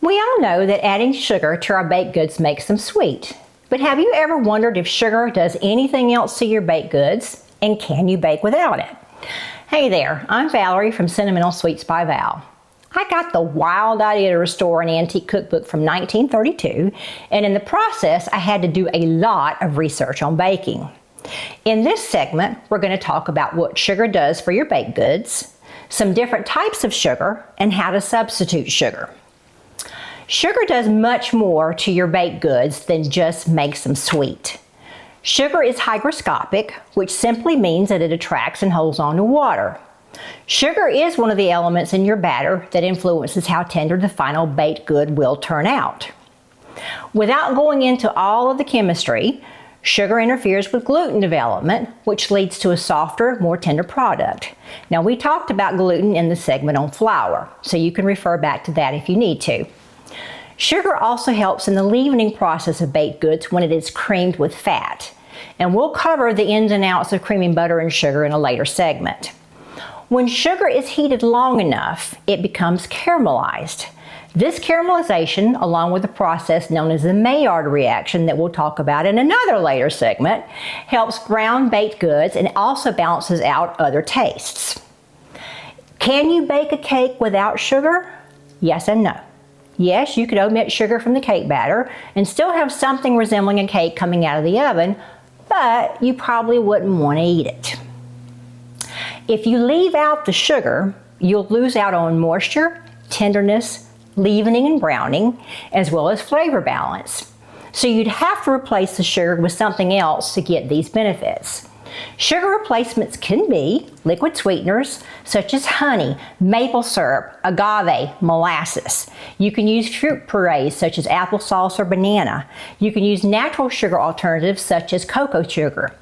We all know that adding sugar to our baked goods makes them sweet. But have you ever wondered if sugar does anything else to your baked goods? And can you bake without it? Hey there, I'm Valerie from Sentimental Sweets by Val. I got the wild idea to restore an antique cookbook from 1932, and in the process I had to do a lot of research on baking. In this segment, we're going to talk about what sugar does for your baked goods, some different types of sugar, and how to substitute sugar. Sugar does much more to your baked goods than just makes them sweet. Sugar is hygroscopic, which simply means that it attracts and holds on to water. Sugar is one of the elements in your batter that influences how tender the final baked good will turn out. Without going into all of the chemistry, sugar interferes with gluten development, which leads to a softer, more tender product. Now, we talked about gluten in the segment on flour, so you can refer back to that if you need to. Sugar also helps in the leavening process of baked goods when it is creamed with fat. And we'll cover the ins and outs of creaming butter and sugar in a later segment. When sugar is heated long enough, it becomes caramelized. This caramelization, along with a process known as the Maillard reaction that we'll talk about in another later segment, helps brown baked goods and also balances out other tastes. Can you bake a cake without sugar? Yes and no. Yes, you could omit sugar from the cake batter and still have something resembling a cake coming out of the oven, but you probably wouldn't want to eat it. If you leave out the sugar, you'll lose out on moisture, tenderness, leavening and browning, as well as flavor balance. So you'd have to replace the sugar with something else to get these benefits. Sugar replacements can be liquid sweeteners such as honey, maple syrup, agave, molasses. You can use fruit purees such as applesauce or banana. You can use natural sugar alternatives such as cocoa sugar.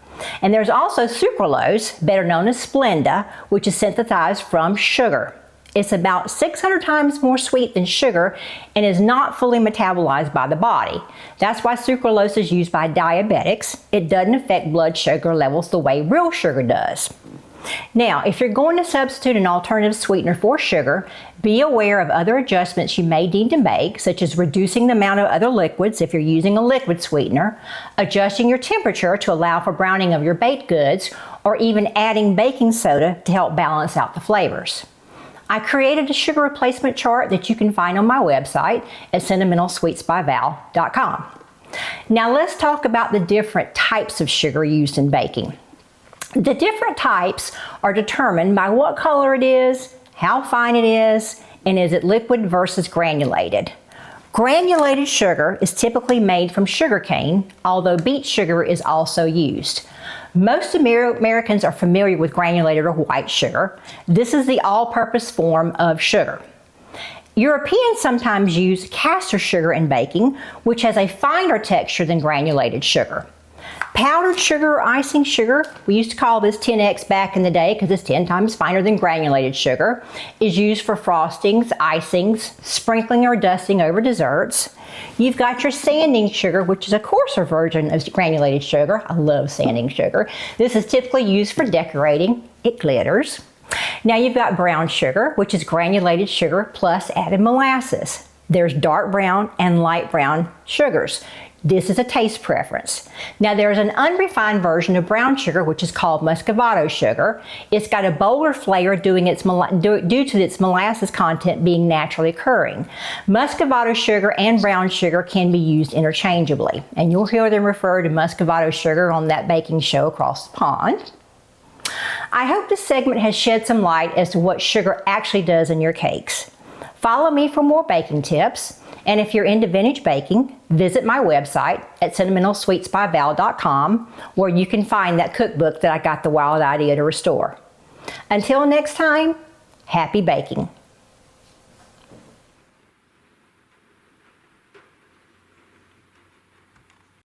And there's also sucralose, better known as Splenda, which is synthesized from sugar. It's about 600 times more sweet than sugar and is not fully metabolized by the body. That's why sucralose is used by diabetics. It doesn't affect blood sugar levels the way real sugar does. Now, if you're going to substitute an alternative sweetener for sugar, be aware of other adjustments you may need to make, such as reducing the amount of other liquids if you're using a liquid sweetener, adjusting your temperature to allow for browning of your baked goods, or even adding baking soda to help balance out the flavors. I created a sugar replacement chart that you can find on my website at sentimentalsweetsbyval.com. Now let's talk about the different types of sugar used in baking. The different types are determined by what color it is, how fine it is, and is it liquid versus granulated. Granulated sugar is typically made from sugar cane, although beet sugar is also used. Most Americans are familiar with granulated or white sugar. This is the all-purpose form of sugar. Europeans sometimes use caster sugar in baking, which has a finer texture than granulated sugar. Powdered sugar or icing sugar, we used to call this 10X back in the day because it's 10 times finer than granulated sugar, is used for frostings, icings, sprinkling or dusting over desserts. You've got your sanding sugar, which is a coarser version of granulated sugar. I love sanding sugar. This is typically used for decorating. It glitters. Now you've got brown sugar, which is granulated sugar plus added molasses. There's dark brown and light brown sugars. This is a taste preference. Now there's an unrefined version of brown sugar which is called muscovado sugar. It's got a bolder flavor due to its molasses content being naturally occurring. Muscovado sugar and brown sugar can be used interchangeably, and you'll hear them refer to muscovado sugar on that baking show across the pond. I hope this segment has shed some light as to what sugar actually does in your cakes. Follow me for more baking tips. And if you're into vintage baking, visit my website at sentimentalsweetsbyval.com, where you can find that cookbook that I got the wild idea to restore. Until next time, happy baking.